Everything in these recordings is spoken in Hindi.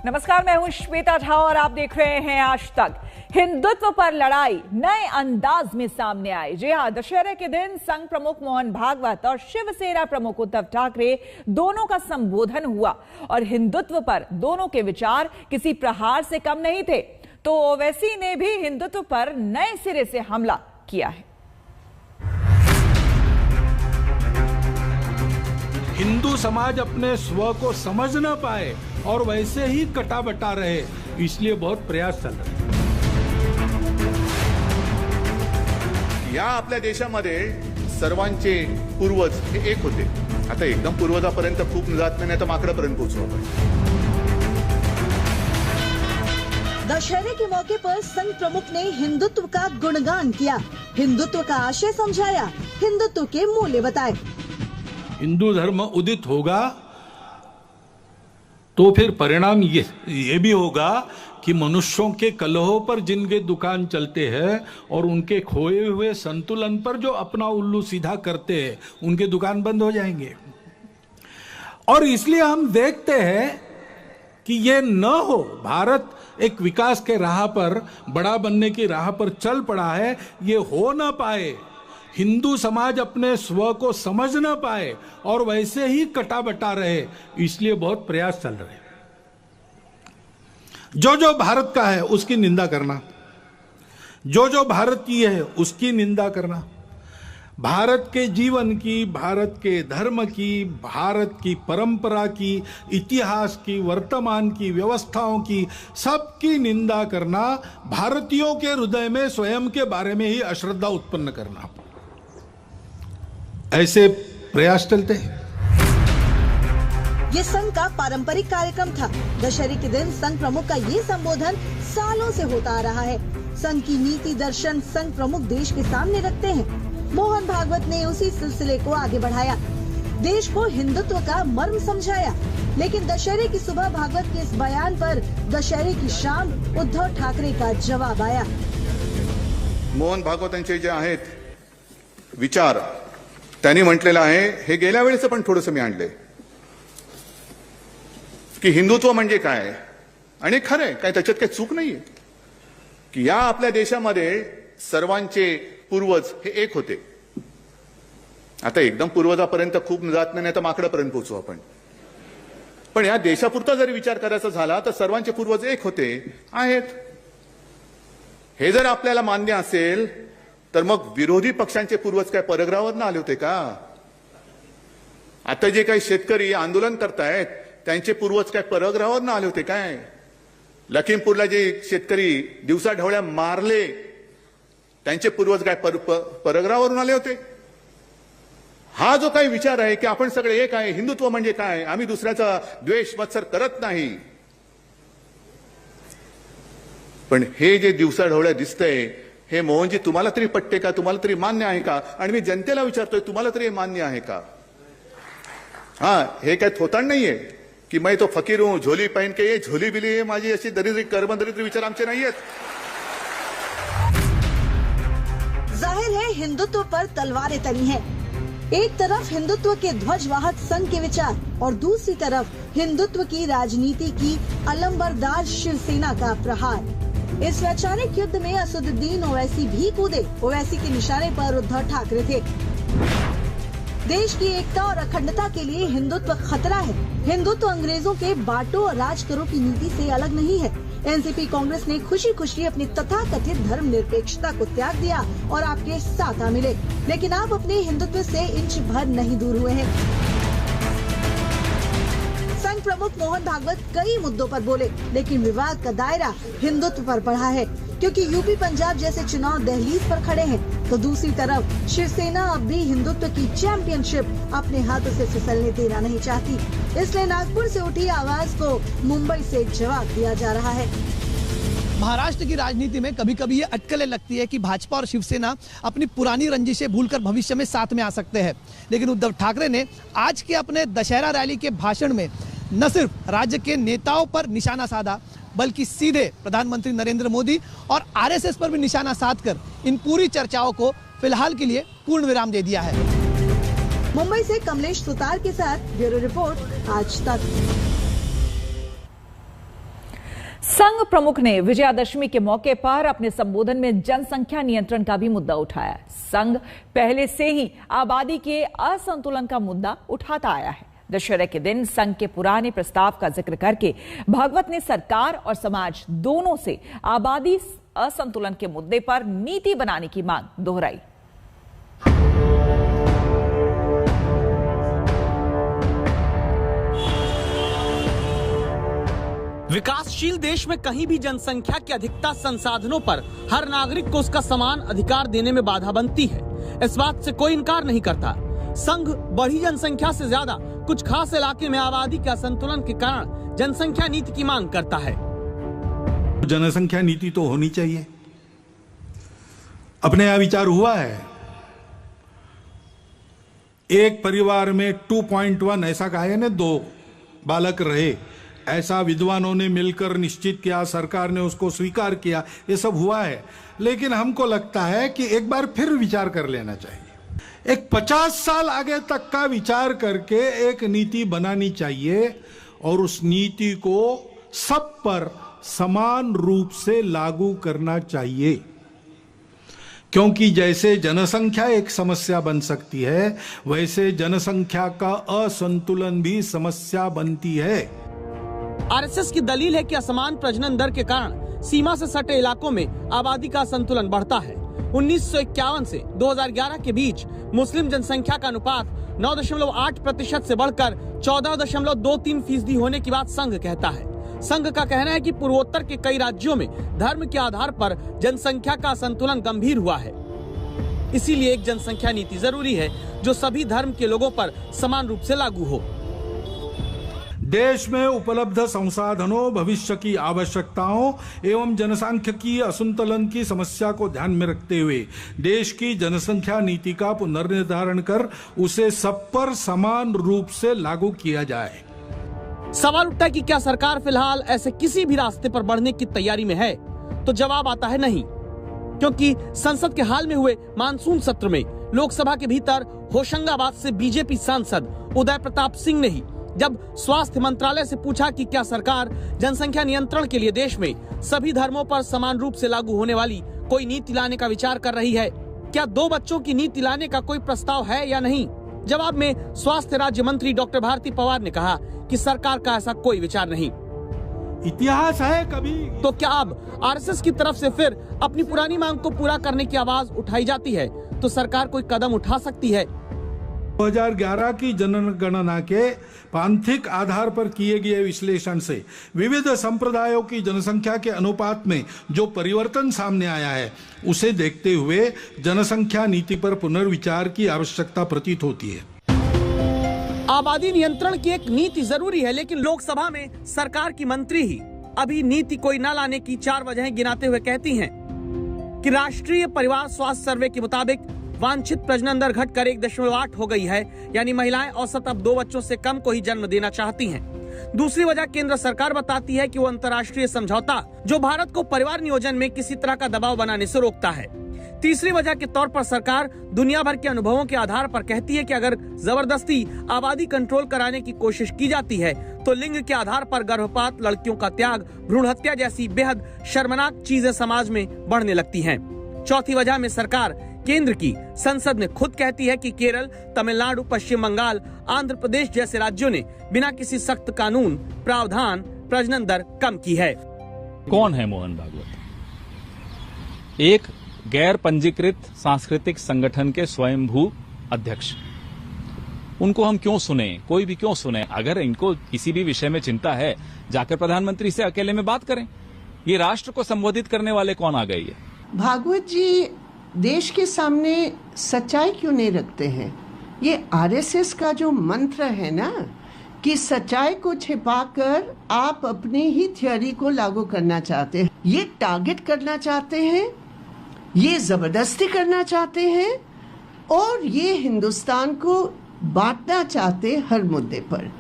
नमस्कार, मैं हूं श्वेता झा और आप देख रहे हैं आज तक। हिंदुत्व पर लड़ाई नए अंदाज में सामने आई। जी हां, दशहरे के दिन संघ प्रमुख मोहन भागवत और शिवसेना प्रमुख उद्धव ठाकरे दोनों का संबोधन हुआ और हिंदुत्व पर दोनों के विचार किसी प्रहार से कम नहीं थे। तो ओवैसी ने भी हिंदुत्व पर नए सिरे से हमला किया है। हिंदू समाज अपने स्व को समझ न पाए और वैसे ही कटा बटा रहे, इसलिए बहुत प्रयास चल रहे हैं। या आपल्या देशामध्ये सर्वांचे पूर्वज हे एक होते। आता एकदम पूर्वजापर्यंत खूप जात नाही, तर माकडापर्यंत पोहोचू आपण। दशहरे के मौके पर संघ प्रमुख ने हिंदुत्व का गुणगान किया, हिंदुत्व का आशय समझाया, हिंदुत्व के मूल्य बताए। हिंदू धर्म उदित होगा तो फिर परिणाम ये भी होगा कि मनुष्यों के कलहों पर जिनके दुकान चलते हैं और उनके खोए हुए संतुलन पर जो अपना उल्लू सीधा करते हैं, उनके दुकान बंद हो जाएंगे। और इसलिए हम देखते हैं कि ये न हो। भारत एक विकास के राह पर, बड़ा बनने की राह पर चल पड़ा है, ये हो ना पाए, हिंदू समाज अपने स्व को समझ न पाए और वैसे ही कटा बटा रहे, इसलिए बहुत प्रयास चल रहे हैं। जो जो भारत का है उसकी निंदा करना, जो जो भारतीय है उसकी निंदा करना, भारत के जीवन की, भारत के धर्म की, भारत की परंपरा की, इतिहास की, वर्तमान की, व्यवस्थाओं की, सबकी निंदा करना, भारतीयों के हृदय में स्वयं के बारे में ही अश्रद्धा उत्पन्न करना, ऐसे प्रयास चलते हैं। ये संघ का पारंपरिक कार्यक्रम था। दशहरे के दिन संघ प्रमुख का ये संबोधन सालों से होता आ रहा है। संघ की नीति दर्शन संघ प्रमुख देश के सामने रखते हैं। मोहन भागवत ने उसी सिलसिले को आगे बढ़ाया, देश को हिंदुत्व का मर्म समझाया। लेकिन दशहरे की सुबह भागवत के इस बयान पर दशहरे की शाम उद्धव ठाकरे का जवाब आया। मोहन भागवतांचे जे आहेत विचार, त्यांनी म्हटलेलं आहे, हे गेल्या वेळेचं पण थोडंसं मी आणले की हिंदुत्व म्हणजे काय, आणि खरंय काय, त्याच्यात काही चूक नाहीये की या आपल्या देशामध्ये सर्वांचे पूर्वज हे एक होते। आता एकदम पूर्वजापर्यंत खूप जात नाही, तर माकडापर्यंत पोहोचू आपण। पण या देशापुरता जरी विचार करायचा झाला तर सर्वांचे पूर्वज एक होते आहेत। हे जर आपल्याला मान्य असेल तर मग विरोधी पक्षांचे पूर्वज काय परग्रहावरून आले होते का? आता जे काही शेतकरी आंदोलन करतायत त्यांचे पूर्वज काय परग्रहावरून आले होते काय? लखीमपूरला जे शेतकरी दिवसाढवळ्या मारले त्यांचे पूर्वज काय परग्रहावरून आले होते? हा जो काही विचार आहे की आपण सगळे एक आहे, हिंदुत्व म्हणजे काय, आम्ही दुसऱ्याचा द्वेष मत्सर करत नाही, पण हे जे दिवसाढवळ्या दिसतंय, हे मोहनजी तुम्हाला तरी पटते का? तुम्हाला तरी मान्य आहे का? आणि मी जनतेला विचारतोय, तुम्हाला तरी मान्य आहे का? हाँ, हे काय थोतांड नाहीये की मैं तो फकीर हूं, झोली पहन के, ये झोली बिली है माझी, अशी दरिद्री कर्मदरिद्री विचार आमचे नाहीयेत। जाहिर है हिंदुत्व पर तलवारें तनी हैं। एक तरफ हिंदुत्व के ध्वजवाहक संघ के विचार और दूसरी तरफ हिंदुत्व की राजनीति की अलंबरदार शिवसेना का प्रहार। इस वैचारिक युद्ध में असदुद्दीन ओवैसी भी कूदे। ओवैसी के निशाने पर उद्धव ठाकरे थे। देश की एकता और अखंडता के लिए हिंदुत्व खतरा है। हिंदुत्व अंग्रेजों के बांटो और राज करो की नीति से अलग नहीं है। एनसीपी कांग्रेस ने खुशी खुशी अपनी तथाकथित धर्मनिरपेक्षता को त्याग दिया और आपके साथ आ मिले, लेकिन आप अपने हिंदुत्व से इंच भर नहीं दूर हुए हैं। संघ प्रमुख मोहन भागवत कई मुद्दों पर बोले, लेकिन विवाद का दायरा हिंदुत्व पर बढ़ा है, क्योंकि यूपी पंजाब जैसे चुनाव दहलीज पर खड़े हैं, तो दूसरी तरफ शिवसेना अब भी हिंदुत्व की चैंपियनशिप अपने हाथों से फिसलने देना नहीं चाहती। इसलिए नागपुर से उठी आवाज को मुंबई से जवाब दिया जा रहा है। महाराष्ट्र की राजनीति में कभी कभी ये अटकलें लगती है कि भाजपा और शिवसेना अपनी पुरानी रंजिशें भूलकर भविष्य में साथ में आ सकते हैं, लेकिन उद्धव ठाकरे ने आज के अपने दशहरा रैली के भाषण में न सिर्फ राज्य के नेताओं पर निशाना साधा, बल्कि सीधे प्रधानमंत्री नरेंद्र मोदी और आरएसएस पर भी निशाना साधकर इन पूरी चर्चाओं को फिलहाल के लिए पूर्ण विराम दे दिया है। मुंबई से कमलेश सुतार के साथ ब्यूरो रिपोर्ट आज तक। संघ प्रमुख ने विजयादशमी के मौके पर अपने संबोधन में जनसंख्या नियंत्रण का भी मुद्दा उठाया। संघ पहले से ही आबादी के असंतुलन का मुद्दा उठाता आया है। दशहरे के दिन संघ के पुराने प्रस्ताव का जिक्र करके भागवत ने सरकार और समाज दोनों से आबादी असंतुलन के मुद्दे पर नीति बनाने की मांग दोहराई। विकासशील देश में कहीं भी जनसंख्या की अधिकता संसाधनों पर हर नागरिक को उसका समान अधिकार देने में बाधा बनती है। इस बात से कोई इनकार नहीं करता। संघ बढ़ी जनसंख्या से ज्यादा कुछ खास इलाके में आबादी के असंतुलन के कारण जनसंख्या नीति की मांग करता है। जनसंख्या नीति तो होनी चाहिए। अपने यहां विचार हुआ है, एक परिवार में 2.1 ऐसा कहा है ना, 2 बालक रहे, ऐसा विद्वानों ने मिलकर निश्चित किया, सरकार ने उसको स्वीकार किया, ये सब हुआ है। लेकिन हमको लगता है कि एक बार फिर विचार कर लेना चाहिए। एक 50 साल आगे तक का विचार करके एक नीति बनानी चाहिए और उस नीति को सब पर समान रूप से लागू करना चाहिए। क्योंकि जैसे जनसंख्या एक समस्या बन सकती है, वैसे जनसंख्या का असंतुलन भी समस्या बनती है। आरएसएस की दलील है कि असमान प्रजनन दर के कारण सीमा से सटे इलाकों में आबादी का संतुलन बढ़ता है। 1951 से 2011 के बीच मुस्लिम जनसंख्या का अनुपात 9.8% से बढ़कर 14.23% होने की बात संघ कहता है। संघ का कहना है कि पूर्वोत्तर के कई राज्यों में धर्म के आधार पर जनसंख्या का असंतुलन गंभीर हुआ है। इसीलिए एक जनसंख्या नीति जरूरी है जो सभी धर्म के लोगों पर समान रूप से लागू हो। देश में उपलब्ध संसाधनों, भविष्य की आवश्यकताओं एवं जनसांख्यिकीय असंतुलन की समस्या को ध्यान में रखते हुए देश की जनसंख्या नीति का पुनर्निर्धारण कर उसे सब पर समान रूप से लागू किया जाए। सवाल उठता है कि क्या सरकार फिलहाल ऐसे किसी भी रास्ते पर बढ़ने की तैयारी में है? तो जवाब आता है नहीं, क्योंकि संसद के हाल में हुए मानसून सत्र में लोकसभा के भीतर होशंगाबाद से बीजेपी सांसद उदय प्रताप सिंह ने ही जब स्वास्थ्य मंत्रालय से पूछा कि क्या सरकार जनसंख्या नियंत्रण के लिए देश में सभी धर्मों पर समान रूप से लागू होने वाली कोई नीति लाने का विचार कर रही है, क्या 2 बच्चों की नीति लाने का कोई प्रस्ताव है या नहीं, जवाब में स्वास्थ्य राज्य मंत्री डॉक्टर भारती पवार ने कहा कि सरकार का ऐसा कोई विचार नहीं। इतिहास है कभी तो क्या अब आरएसएस की तरफ से फिर अपनी पुरानी मांग को पूरा करने की आवाज उठाई जाती है तो सरकार कोई कदम उठा सकती है। 2011 की जनगणना के पांथिक आधार पर किए गए विश्लेषण से विविध संप्रदायों की जनसंख्या के अनुपात में जो परिवर्तन सामने आया है, उसे देखते हुए जनसंख्या नीति पर पुनर्विचार की आवश्यकता प्रतीत होती है। आबादी नियंत्रण की एक नीति जरूरी है, लेकिन लोकसभा में सरकार की मंत्री ही अभी नीति कोई न लाने की 4 वजहें गिनाते हुए कहती हैं कि राष्ट्रीय परिवार स्वास्थ्य सर्वे के मुताबिक वांछित प्रजनन दर घटकर 1.8 हो गई है, यानी महिलाएं औसत अब 2 बच्चों से कम को ही जन्म देना चाहती हैं। दूसरी वजह केंद्र सरकार बताती है कि वो अंतर्राष्ट्रीय समझौता जो भारत को परिवार नियोजन में किसी तरह का दबाव बनाने से रोकता है। तीसरी वजह के तौर पर सरकार दुनिया भर के अनुभवों के आधार पर कहती है कि अगर जबरदस्ती आबादी कंट्रोल कराने की कोशिश की जाती है तो लिंग के आधार पर गर्भपात, लड़कियों का त्याग, भ्रूण हत्या जैसी बेहद शर्मनाक चीजें समाज में बढ़ने लगती हैं। चौथी वजह में सरकार केंद्र की संसद ने खुद कहती है कि केरल, तमिलनाडु, पश्चिम बंगाल, आंध्र प्रदेश जैसे राज्यों ने बिना किसी सख्त कानून प्रावधान प्रजनन दर कम की है। कौन है मोहन भागवत? एक गैर पंजीकृत सांस्कृतिक संगठन के स्वयंभू अध्यक्ष। उनको हम क्यों सुने? कोई भी क्यों सुने? अगर इनको किसी भी विषय में चिंता है, जाकर प्रधानमंत्री से अकेले में बात करें। ये राष्ट्र को संबोधित करने वाले कौन आ गए? भागवत जी देश के सामने सच्चाई क्यों नहीं रखते हैं? ये आरएसएस का जो मंत्र है ना कि सच्चाई को छिपाकर आप अपनी ही थ्योरी को लागू करना चाहते हैं, ये टारगेट करना चाहते हैं, ये जबरदस्ती करना चाहते हैं और ये हिंदुस्तान को बांटना चाहते हैं हर मुद्दे पर।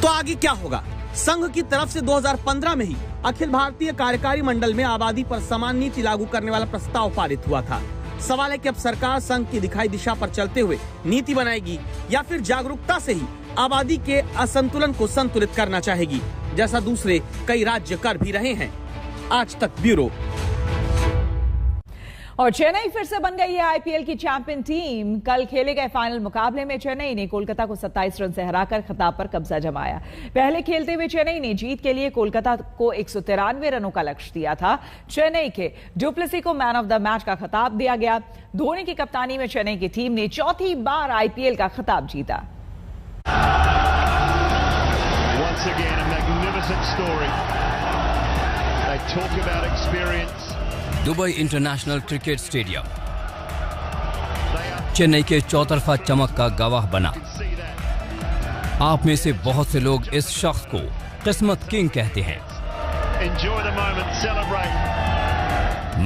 तो आगे क्या होगा? संघ की तरफ से 2015 में ही अखिल भारतीय कार्यकारी मंडल में आबादी पर समान नीति लागू करने वाला प्रस्ताव पारित हुआ था। सवाल है कि अब सरकार संघ की दिखाई दिशा पर चलते हुए नीति बनाएगी या फिर जागरूकता से ही आबादी के असंतुलन को संतुलित करना चाहेगी, जैसा दूसरे कई राज्य कर भी रहे हैं। आज तक ब्यूरो। और चेन्नई फिर से बन गई है आईपीएल की चैंपियन टीम। कल खेले गए फाइनल मुकाबले में चेन्नई ने कोलकाता को 27 रन से हराकर खिताब पर कब्जा जमाया। पहले खेलते हुए चेन्नई ने जीत के लिए कोलकाता को 193 रनों का लक्ष्य दिया था। चेन्नई के डुप्लेसी को मैन ऑफ द मैच का खिताब दिया गया। धोनी की कप्तानी में चेन्नई की टीम ने चौथी बार आईपीएल का खिताब जीता। Dubai international cricket stadium Chennai के चौतरफा चमक का गवाह बना। आप में से बहुत से लोग इस शख्स को किस्मत किंग कहते हैं,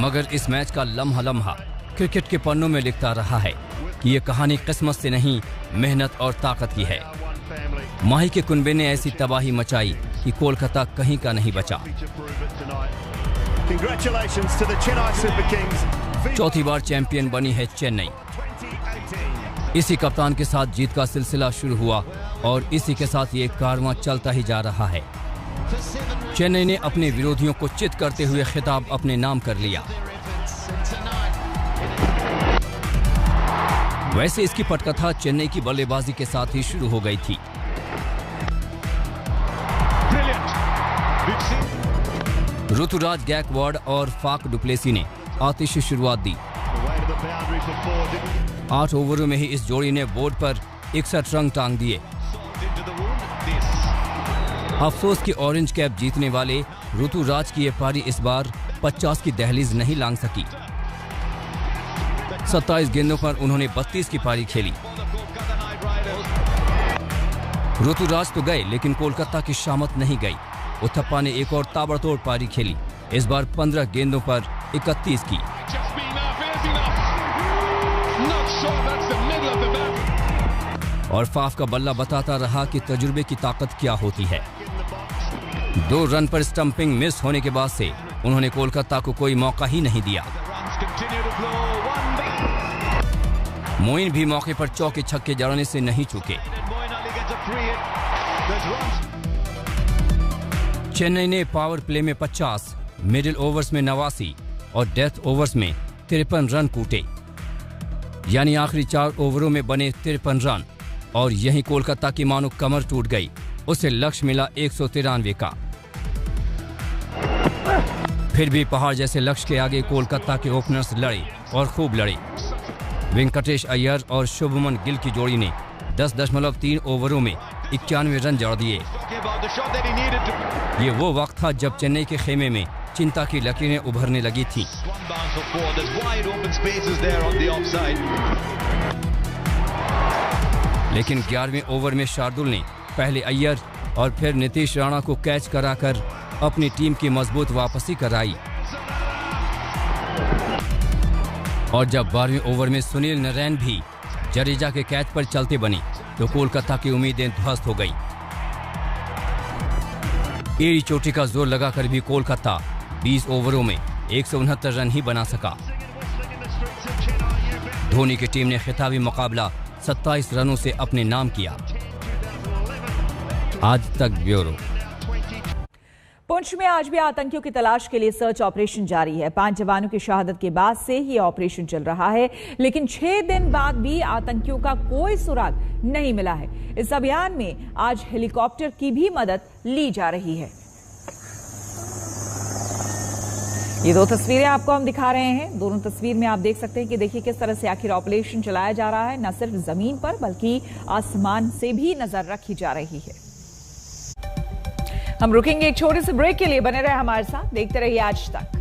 मगर इस मैच का लम्हा लम्हा क्रिकेट के पन्नों में लिखता रहा है कि ये कहानी किस्मत से नहीं, मेहनत और ताकत की है। माही के कुनबे ने ऐसी तबाही मचाई कि कोलकाता कहीं का नहीं बचा। चौथी बार चैंपियन बनी है चेन्नई। इसी कप्तान के साथ जीत का सिलसिला शुरू हुआ और इसी के साथ ये कारवां चलता ही जा रहा है। चेन्नई ने अपने विरोधियों को चित करते हुए खिताब अपने नाम कर लिया। वैसे इसकी पटकथा चेन्नई की बल्लेबाजी के साथ ही शुरू हो गई थी। ऋतुराज गैकवाड और फाफ डुप्लेसी ने आतिशी शुरुआत दी। 8 ओवरों में ही इस जोड़ी ने बोर्ड पर 61 रन टांग दिए। अफसोस कि ऑरेंज कैप जीतने वाले ऋतुराज की ये पारी इस बार 50 की दहलीज नहीं लांघ सकी। 27 गेंदों पर उन्होंने 32 की पारी खेली। ऋतुराज तो गए, लेकिन कोलकाता की शामत नहीं गई। उथप्पा ने एक और ताबड़तोड़ पारी खेली, इस बार 15 गेंदों पर 31 की। और फाफ का बल्ला बताता रहा कि तजुर्बे की ताकत क्या होती है। 2 रन पर स्टंपिंग मिस होने के बाद से उन्होंने कोलकाता को कोई मौका ही नहीं दिया। मोइन भी मौके पर चौके छक्के जड़ने से नहीं चूके। चेन्नई ने पावर प्ले में 50, मिडिल ओवर्स में 89 और डेथ ओवर्स में 53 रन कूटे, यानी आखिरी 4 ओवरों में बने 53 रन। और यहीं कोलकाता की मानो कमर टूट गई। उसे लक्ष्य मिला 193 का। फिर भी पहाड़ जैसे लक्ष्य के आगे कोलकाता के ओपनर्स लड़े और खूब लड़े। वेंकटेश अय्यर और शुभमन गिल की जोड़ी ने 10.3 ओवरों में 91 रन जड़ दिए। ये वो वक्त था जब चेन्नई के खेमे में चिंता की लकीरें उभरने लगी थीं। लेकिन 11वें ओवर में शार्दुल ने पहले अय्यर और फिर नीतीश राणा को कैच कराकर अपनी टीम की मजबूत वापसी कराई। और जब 12वें ओवर में सुनील नारायण भी जडेजा के कैच पर चलते बनी तो कोलकाता की उम्मीदें ध्वस्त हो गई। एड़ी चोटी का जोर लगाकर भी कोलकाता 20 ओवरों में 169 रन ही बना सका। धोनी की टीम ने खिताबी मुकाबला 27 रनों से अपने नाम किया। आज तक ब्यूरो। पुंछ में आज भी आतंकियों की तलाश के लिए सर्च ऑपरेशन जारी है। 5 जवानों की शहादत के बाद से ये ऑपरेशन चल रहा है, लेकिन 6 दिन बाद भी आतंकियों का कोई सुराग नहीं मिला है। इस अभियान में आज हेलीकॉप्टर की भी मदद ली जा रही है। ये 2 तस्वीरें आपको हम दिखा रहे हैं। दोनों तस्वीर में आप देख सकते हैं कि देखिए किस तरह से आखिर ऑपरेशन चलाया जा रहा है। न सिर्फ जमीन पर बल्कि आसमान से भी नजर रखी जा रही है। हम रुकेंगे एक छोटे से ब्रेक के लिए। बने रहे हमारे साथ, देखते रहिए आज तक।